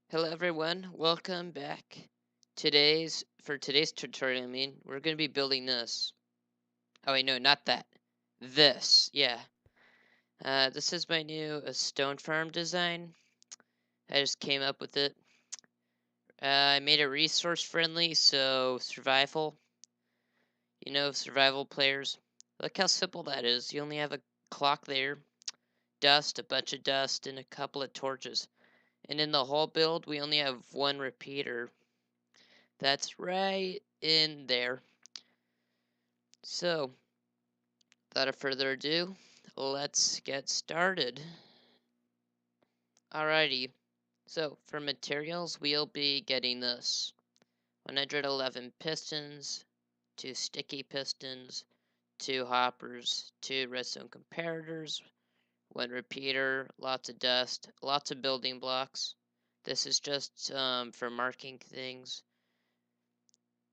Hello everyone, welcome back. For today's tutorial, we're gonna be building this. Oh wait, no, not that. This, yeah. This is my new stone farm design. I just came up with it. I made it resource friendly, so survival players. Look how simple that is. You only have a clock there, dust, a bunch of dust, and a couple of torches. And in the whole build, we only have one repeater. That's right in there. So, without further ado, let's get started. Alrighty, so for materials, we'll be getting this 111 pistons, 2 sticky pistons, 2 hoppers, 2 redstone comparators, 1 repeater, lots of dust, lots of building blocks. This is just for marking things.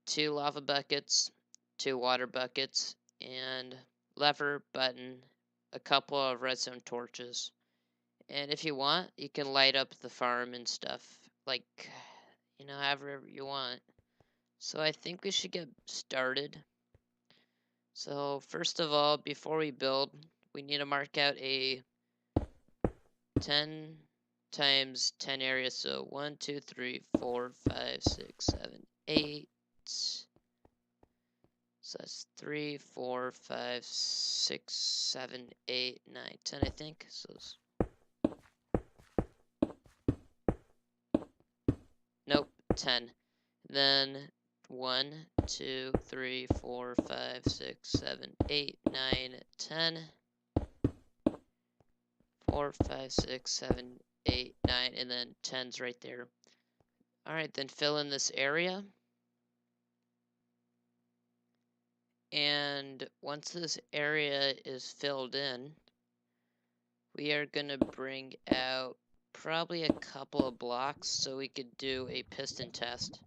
2 lava buckets, 2 water buckets, and lever, button, a couple of redstone torches. And if you want, you can light up the farm and stuff, like, however you want. So I think we should get started. So first of all, before we build, we need to mark out a 10 times 10 area. So 1, 2, 3, 4, 5, 6, 7, 8. So that's 3, 4, 5, 6, 7, 8, 9, 10, I think. So nope, 10. Then 1, 2, 3, 4, 5, 6, 7, 8, 9, 10. 4, 5, 6, 7, 8, 9, and then 10's right there. Alright, then fill in this area. And once this area is filled in, we are going to bring out probably a couple of blocks so we could do a piston test.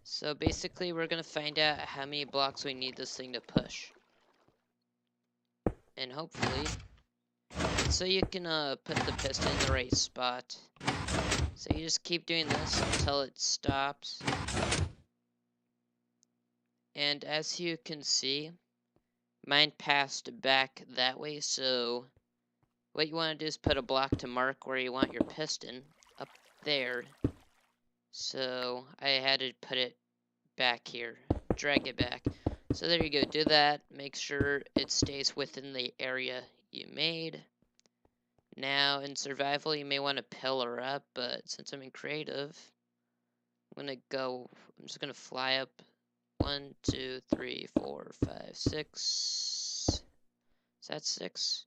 So basically we're going to find out how many blocks we need this thing to push. And hopefully, so you can put the piston in the right spot. So you just keep doing this until it stops. And as you can see, mine passed back that way, so what you want to do is put a block to mark where you want your piston up there. So I had to put it back here, drag it back. So there you go, do that, make sure it stays within the area you made. Now in survival you may want to pillar up, but since I'm in creative, I'm just gonna fly up 1, 2, 3, 4, 5, 6. Is that 6?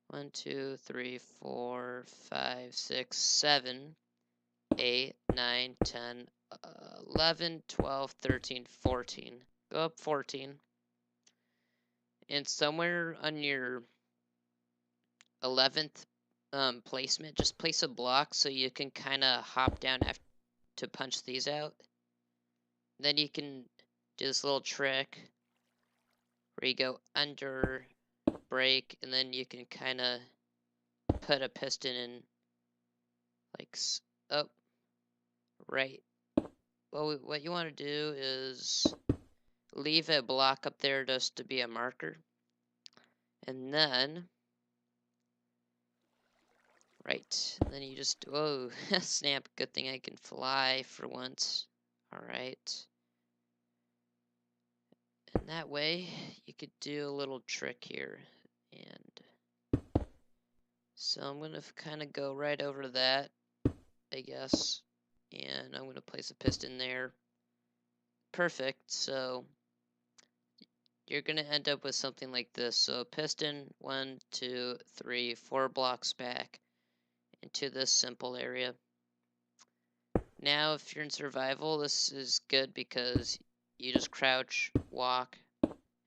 1, 2, 3, 4, 5, 6, 7, 8, 9, 10, 11, 12, 13, 14. Go up 14. And somewhere on your 11th placement, just place a block so you can kind of hop down to punch these out. Then you can do this little trick where you go under, break, and then you can kind of put a piston in, like, oh, right. Well, what you want to do is leave a block up there just to be a marker. And then, right, then you just, whoa, snap, good thing I can fly for once. Alright. And that way, you could do a little trick here. And so I'm going to kind of go right over that, I guess. And I'm going to place a piston there. Perfect, so you're going to end up with something like this. So piston, 1, 2, 3, 4 blocks back into this simple area. Now, if you're in survival, this is good because you just crouch, walk,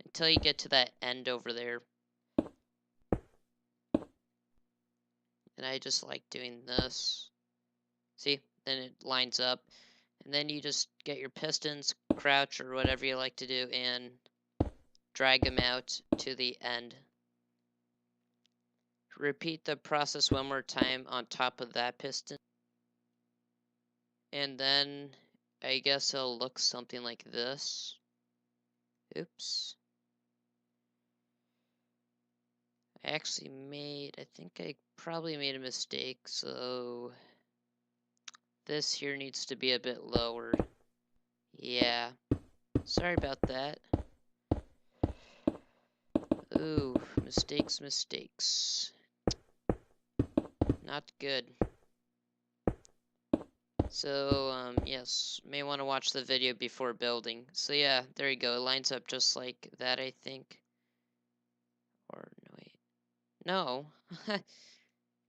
until you get to that end over there. And I just like doing this. See? Then it lines up. And then you just get your pistons, crouch, or whatever you like to do, and drag them out to the end. Repeat the process one more time on top of that piston. And then I guess it'll look something like this. Oops. I think I probably made a mistake, so this here needs to be a bit lower. Yeah, sorry about that. Ooh, mistakes. Not good. So, yes, may want to watch the video before building. So yeah, there you go. It lines up just like that, I think. Or, no, wait. No.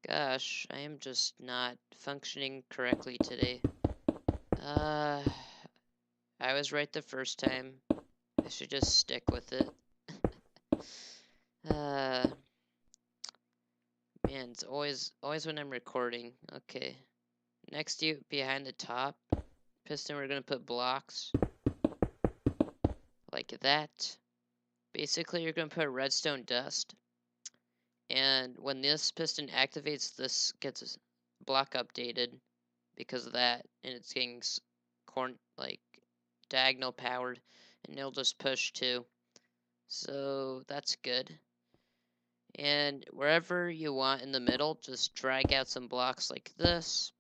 Gosh, I am just not functioning correctly today. I was right the first time. I should just stick with it. Man, it's always when I'm recording. Okay. Next, behind the top piston, we're gonna put blocks like that. Basically, you're gonna put redstone dust, and when this piston activates, this gets a block updated because of that, and it's getting like diagonal powered, and it'll just push too. So that's good. And wherever you want in the middle, just drag out some blocks like this.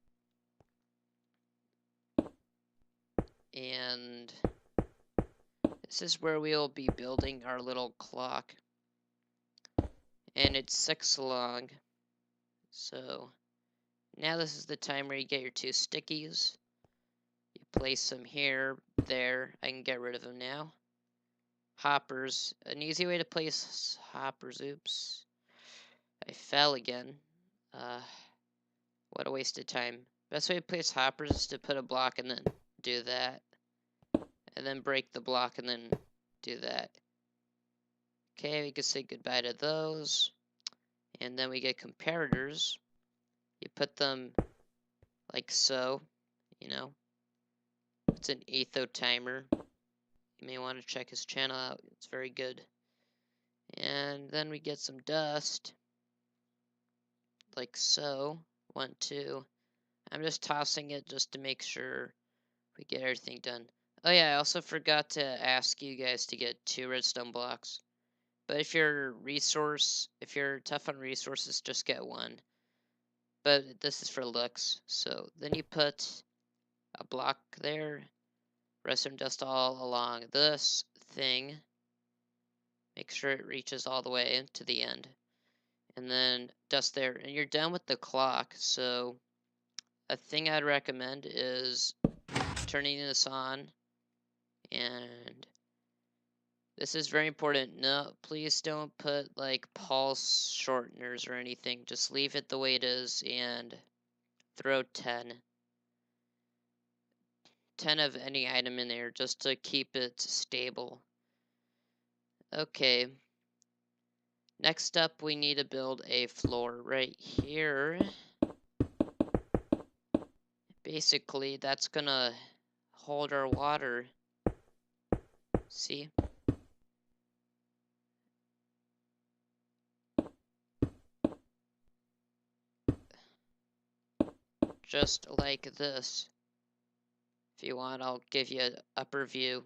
And this is where we'll be building our little clock. And it's 6 long. So now this is the time where you get your 2 stickies. You place them here, there. I can get rid of them now. Hoppers. An easy way to place hoppers. Oops. I fell again. What a waste of time. Best way to place hoppers is to put a block and then do that. And then break the block and then do that. Okay, we can say goodbye to those. And then we get comparators. You put them like so, you know. It's an etho timer. You may want to check his channel out. It's very good. And then we get some dust. Like so. 1, 2. I'm just tossing it just to make sure we get everything done. Oh yeah, I also forgot to ask you guys to get 2 redstone blocks. But if you're tough on resources, just get 1. But this is for looks. So then you put a block there, redstone dust all along this thing. Make sure it reaches all the way to the end. And then dust there. And you're done with the clock. So a thing I'd recommend is turning this on. And this is very important. No, please don't put like pulse shorteners or anything. Just leave it the way it is and throw 10. 10 of any item in there just to keep it stable. Okay. Next up, we need to build a floor right here. Basically, that's gonna hold our water. See? Just like this. If you want, I'll give you an upper view.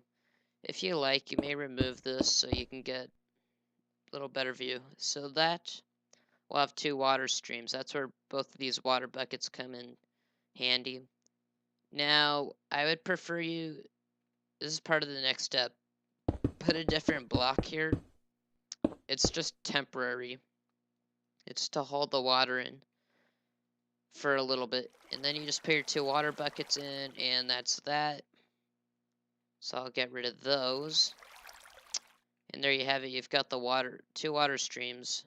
If you like, you may remove this so you can get a little better view. So that we'll have 2 water streams. That's where both of these water buckets come in handy. Now, I would prefer this is part of the next step, put a different block here. It's just temporary. It's to hold the water in for a little bit. And then you just put your 2 water buckets in, and that's that. So I'll get rid of those. And there you have it. You've got the 2 water streams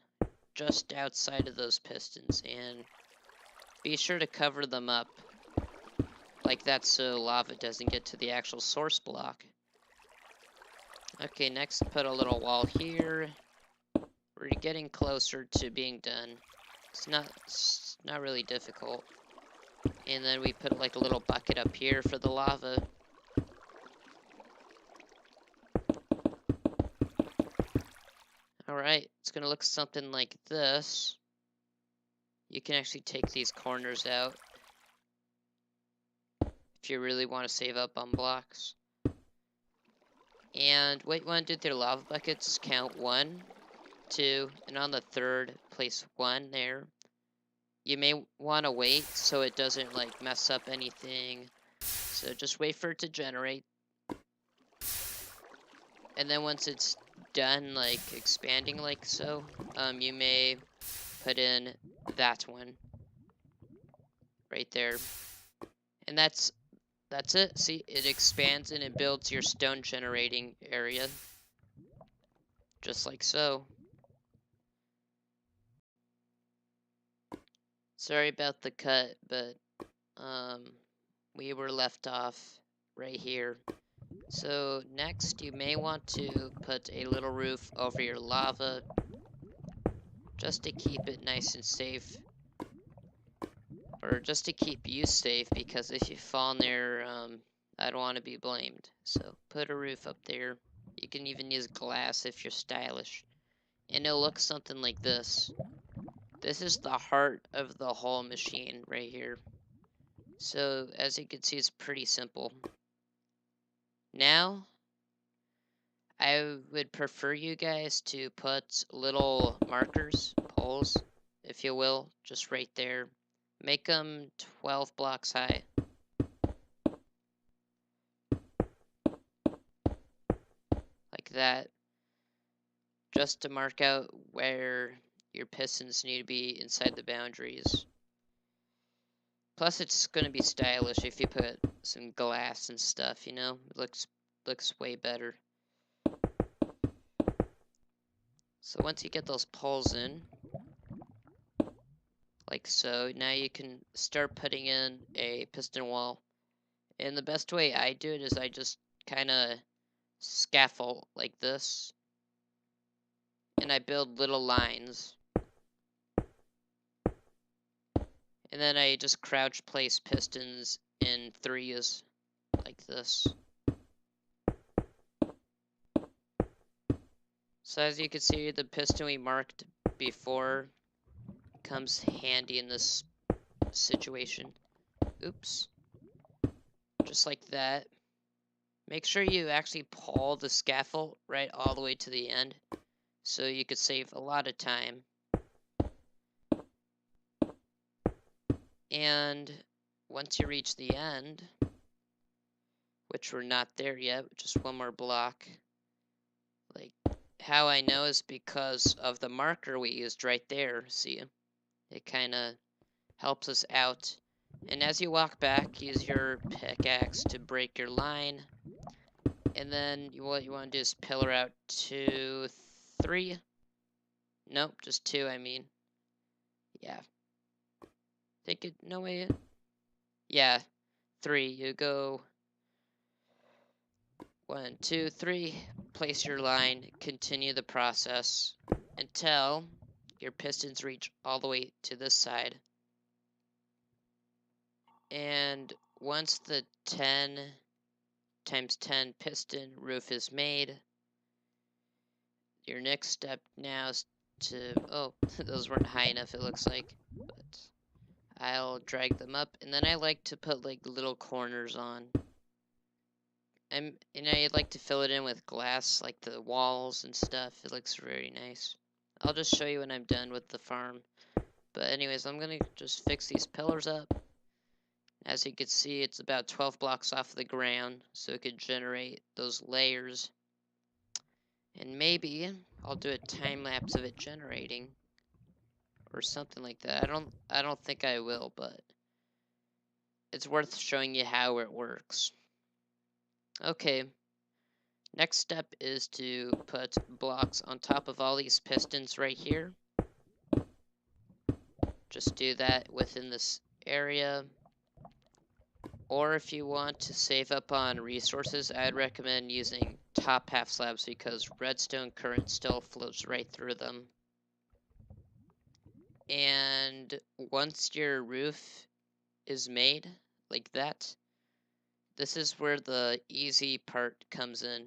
just outside of those pistons. And be sure to cover them up like that so lava doesn't get to the actual source block. Okay, next put a little wall here. We're getting closer to being done. It's not really difficult. And then we put like a little bucket up here for the lava. Alright, it's gonna look something like this. You can actually take these corners out. If if you really want to save up on blocks. And what you want to do with your lava buckets is count 1, 2, and on the third, place 1 there. You may want to wait so it doesn't like mess up anything. So just wait for it to generate. And then once it's done like expanding like so, you may put in that one right there. And that's it. See, it expands and it builds your stone generating area. Just like so. Sorry about the cut, but we were left off right here. So next you may want to put a little roof over your lava just to keep it nice and safe. Or just to keep you safe, because if you fall in there, I don't want to be blamed. So put a roof up there. You can even use glass if you're stylish. And it'll look something like this. This is the heart of the whole machine right here. So as you can see, it's pretty simple. Now, I would prefer you guys to put little markers, poles, if you will, just right there. Make them 12 blocks high. Like that. Just to mark out where your pistons need to be inside the boundaries. Plus, it's going to be stylish if you put some glass and stuff, you know? It looks way better. So once you get those poles in, like so, now you can start putting in a piston wall. And the best way I do it is I just kind of scaffold like this. And I build little lines. And then I just crouch place pistons in 3s like this. So as you can see, the piston we marked before comes handy in this situation. Oops. Just like that. Make sure you actually pull the scaffold right all the way to the end, so you could save a lot of time. And once you reach the end, which we're not there yet, just one more block. Like, how I know is because of the marker we used right there, see? It kind of helps us out. And as you walk back, use your pickaxe to break your line. And then what you want to do is pillar out 2, 3. Nope, just 2, I mean. Yeah. Think it, no way. Yeah, 3. You go 1, 2, 3. Place your line, continue the process until your pistons reach all the way to this side. And once the 10 times 10 piston roof is made, your next step now is to, oh, those weren't high enough it looks like, but I'll drag them up, and then I like to put like little corners on. And I like to fill it in with glass, like the walls and stuff. It looks very nice. I'll just show you when I'm done with the farm. But anyways, I'm gonna just fix these pillars up. As you can see, it's about 12 blocks off the ground, so it could generate those layers. And maybe I'll do a time lapse of it generating, or something like that. I don't think I will, but it's worth showing you how it works. Okay. Next step is to put blocks on top of all these pistons right here. Just do that within this area. Or if you want to save up on resources, I'd recommend using top half slabs because redstone current still flows right through them. And once your roof is made like that, this is where the easy part comes in.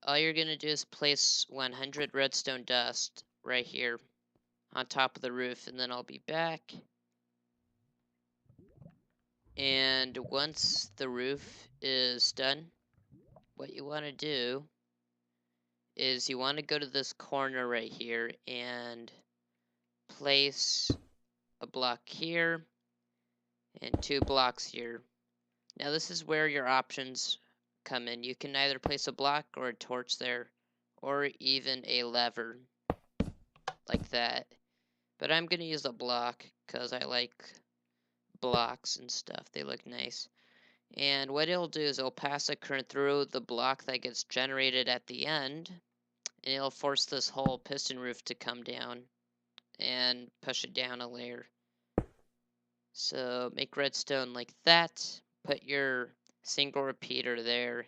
All you're going to do is place 100 redstone dust right here on top of the roof, and then I'll be back. And once the roof is done, what you want to do is you want to go to this corner right here and place a block here and 2 blocks here. Now this is where your options come in. You can either place a block or a torch there, or even a lever like that. But I'm going to use a block because I like blocks and stuff. They look nice. And what it'll do is it'll pass a current through the block that gets generated at the end, and it'll force this whole piston roof to come down and push it down a layer. So make redstone like that. Put your single repeater there.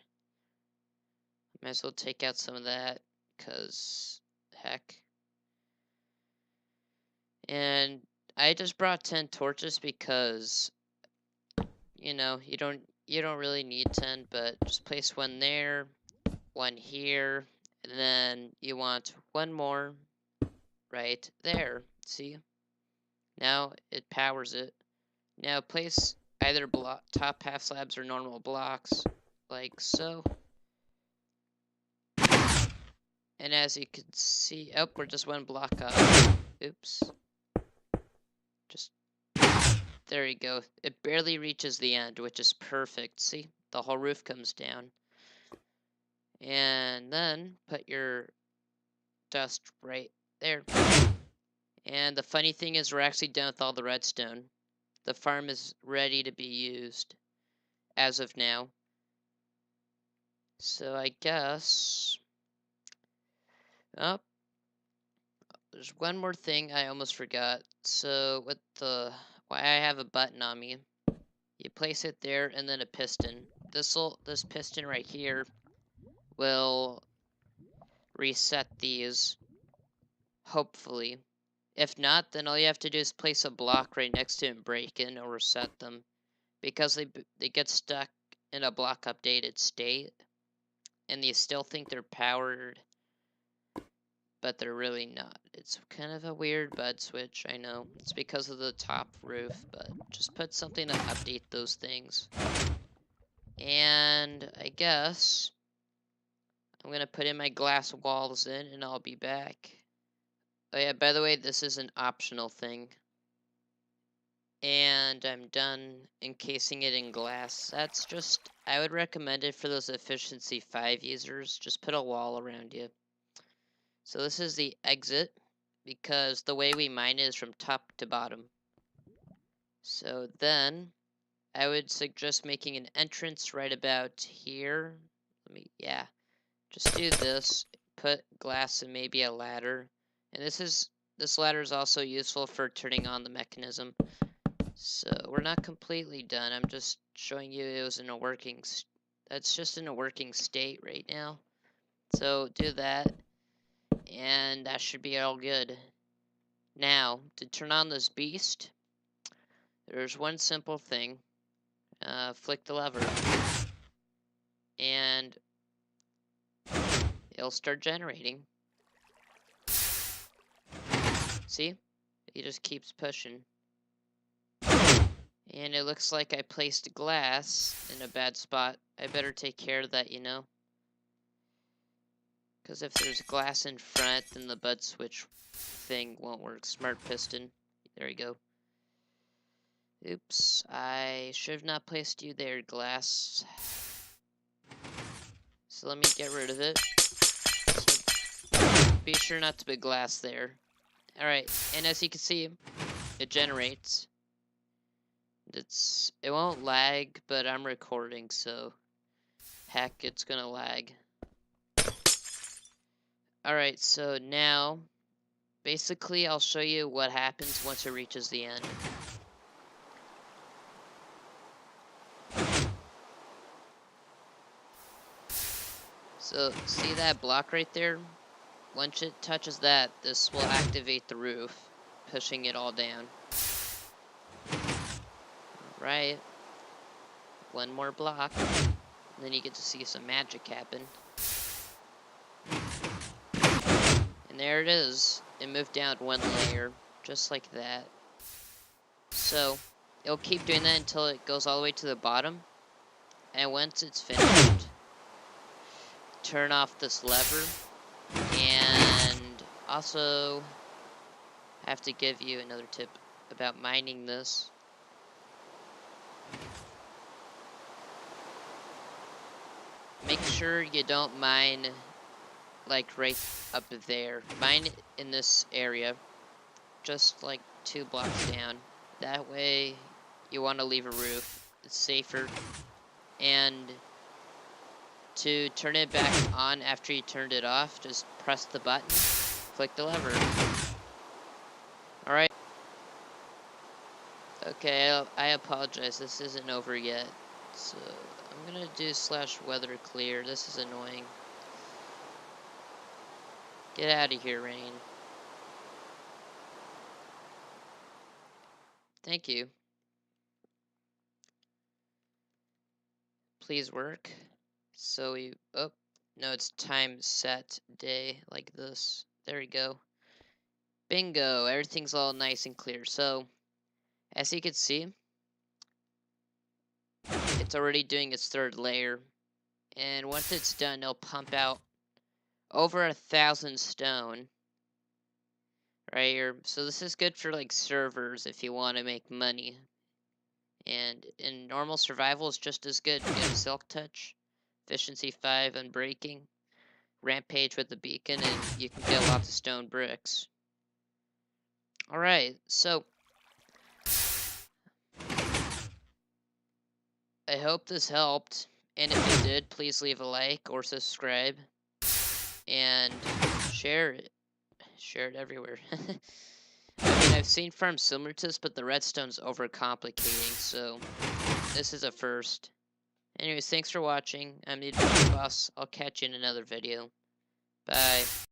Might as well take out some of that, because heck. And I just brought 10 torches because, you know, you don't really need 10, but just place one there, one here, and then you want one more right there. See? Now it powers it. Now place either top half slabs or normal blocks, like so. And as you can see, oh, we're just one block up. Oops. Just, there you go. It barely reaches the end, which is perfect. See, the whole roof comes down. And then put your dust right there. And the funny thing is we're actually done with all the redstone. The farm is ready to be used as of now. So I guess... oh, there's one more thing I almost forgot. So with why I have a button on me, you place it there and then a piston. This piston right here will reset these, hopefully. If not, then all you have to do is place a block right next to it and break in or reset them, because they get stuck in a block updated state and you still think they're powered, but they're really not. It's kind of a weird bud switch, I know. It's because of the top roof, but just put something to update those things. And I guess I'm going to put in my glass walls in and I'll be back. Oh yeah, by the way, this is an optional thing. And I'm done encasing it in glass. That's just, I would recommend it for those efficiency 5 users. Just put a wall around you. So this is the exit, because the way we mine is from top to bottom. So then I would suggest making an entrance right about here. Just do this, put glass and maybe a ladder. And this ladder is also useful for turning on the mechanism. So we're not completely done. I'm just showing you it was in a working, that's just in a working state right now. So do that, and that should be all good. Now, to turn on this beast, there's one simple thing. Flick the lever, and it'll start generating. See? He just keeps pushing. And it looks like I placed glass in a bad spot. I better take care of that, you know? Because if there's glass in front, then the bud switch thing won't work. Smart piston. There you go. Oops, I should have not placed you there, glass. So let me get rid of it. So be sure not to put glass there. Alright, and as you can see, it generates. It won't lag, but I'm recording, so heck, it's gonna lag. Alright, so now, basically I'll show you what happens once it reaches the end. So, see that block right there? Once it touches that, this will activate the roof, pushing it all down. Right. One more block, and then you get to see some magic happen. And there it is. It moved down one layer, just like that. So, It'll keep doing that until it goes all the way to the bottom. And once it's finished, turn off this lever. And also, I have to give you another tip about mining this. Make sure you don't mine like right up there. Mine in this area, just like 2 blocks down. That way you want to leave a roof. It's safer. And to turn it back on after you turned it off, just press the button, click the lever. Alright. Okay, I apologize. This isn't over yet. So I'm gonna do /weather clear. This is annoying. Get out of here, rain. Thank you. Please work. So oh, no, it's time set day like this. There we go. Bingo, everything's all nice and clear. So, as you can see, it's already doing its 3rd layer. And once it's done, it'll pump out over 1,000 stone. Right here. So this is good for like servers if you want to make money. And in normal survival, it's just as good. You have Silk Touch, Efficiency 5, Unbreaking, Rampage with the Beacon, and you can get lots of stone bricks. Alright, so I hope this helped. And if it did, please leave a like or subscribe. And share it. Share it everywhere. I mean, I've seen farms similar to this, but the redstone's overcomplicating, so this is a first. Anyways, thanks for watching. I'm the Adventure Boss. I'll catch you in another video. Bye.